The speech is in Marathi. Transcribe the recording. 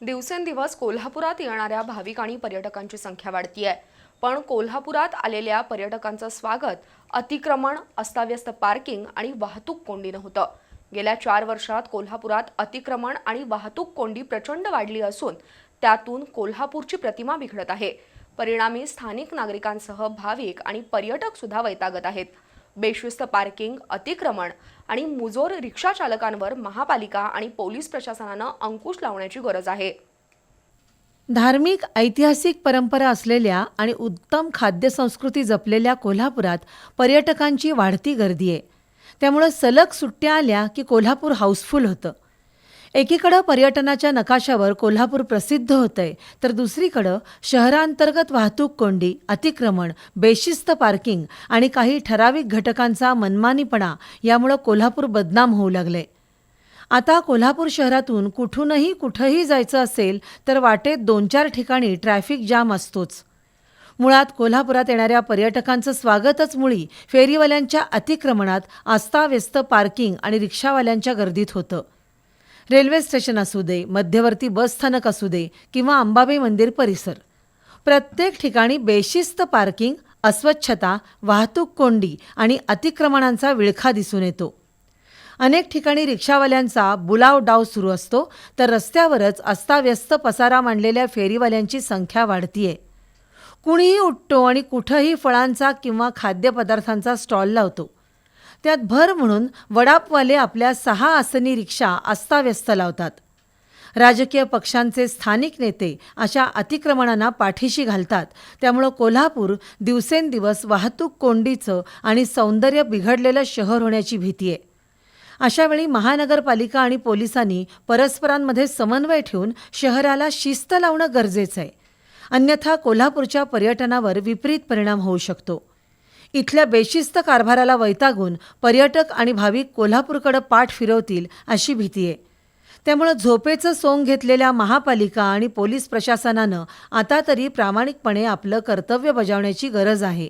दिवसेंदिवस कोल्हापुरात येणाऱ्या भाविक आणि पर्यटकांची संख्या वाढतीये. पण कोल्हापुरात आलेल्या पर्यटकांचं स्वागत अतिक्रमण, अस्ताव्यस्त पार्किंग आणि वाहतूक कोंडीनं होतं. गेल्या 4 वर्षात कोल्हापुरात अतिक्रमण आणि वाहतूक कोंडी प्रचंड वाढली असून त्यातून कोल्हापूरची प्रतिमा बिघडत आहे. परिणामी स्थानिक नागरिकांसह भाविक आणि पर्यटक सुद्धा वैतागत आहेत. बेशिस्त पार्किंग, अतिक्रमण आणि मुजोर रिक्षा चालकांवर महापालिका आणि पोलीस प्रशासनानं अंकुश लावण्याची गरज आहे. धार्मिक ऐतिहासिक परंपरा असलेल्या आणि उत्तम खाद्य संस्कृती जपलेल्या कोल्हापुरात पर्यटकांची वाढती गर्दी आहे. त्यामुळे सलग सुट्ट्या आल्या की कोल्हापूर हाऊसफुल होतं. एकीकडे पर्यटनाच्या नकाशावर कोल्हापूर प्रसिद्ध होतंय, तर दुसरीकडे शहरांतर्गत वाहतूक कोंडी, अतिक्रमण, बेशिस्त पार्किंग आणि काही ठराविक घटकांचा मनमानीपणा यामुळे कोल्हापूर बदनाम होऊ लागले. आता कोल्हापूर शहरातून कुठूनही कुठंही जायचं असेल तर वाटेत 2-4 ठिकाणी ट्रॅफिक जाम असतोच. मुळात कोल्हापुरात येणाऱ्या पर्यटकांचं स्वागतच मुळी फेरीवाल्यांच्या अतिक्रमणात, अस्ताव्यस्त पार्किंग आणि रिक्षावाल्यांच्या गर्दीत होतं. रेल्वे स्टेशन असू दे, मध्यवर्ती बस स्थानक असू दे किंवा अंबाबाई मंदिर परिसर, प्रत्येक ठिकाणी बेशिस्त पार्किंग, अस्वच्छता, वाहतूक कोंडी आणि अतिक्रमणांचा विळखा दिसून येतो. अनेक ठिकाणी रिक्षावाल्यांचा बुलाव डाव सुरू असतो, तर रस्त्यावरच अस्ताव्यस्त पसारा मांडलेल्या फेरीवाल्यांची संख्या वाढतीये. कुणीही उठतो आणि कुठंही फळांचा किंवा खाद्यपदार्थांचा स्टॉल लावतो. त्यात भर म्हणून वडापवाले आपल्या 6 आसनी रिक्षा अस्ताव्यस्त लावतात. राजकीय पक्षांचे स्थानिक नेते अशा अतिक्रमणांना पाठीशी घालतात. त्यामुळं कोल्हापूर दिवसेंदिवस वाहतूक कोंडीचं आणि सौंदर्य बिघडलेलं शहर होण्याची भीती आहे. अशावेळी महानगरपालिका आणि पोलिसांनी परस्परांमध्ये समन्वय ठेवून शहराला शिस्त लावणं गरजेचं आहे. अन्यथा कोल्हापूरच्या पर्यटनावर विपरीत परिणाम होऊ शकतो. इथल्या बेशिस्त कारभाराला वैतागून पर्यटक आणि भाविक कोल्हापूरकडे पाठ फिरवतील अशी भीती आहे. त्यामुळे झोपेचं सोंग घेतलेल्या महापालिका आणि पोलीस प्रशासनानं आता तरी प्रामाणिकपणे आपलं कर्तव्य बजावण्याची गरज आहे.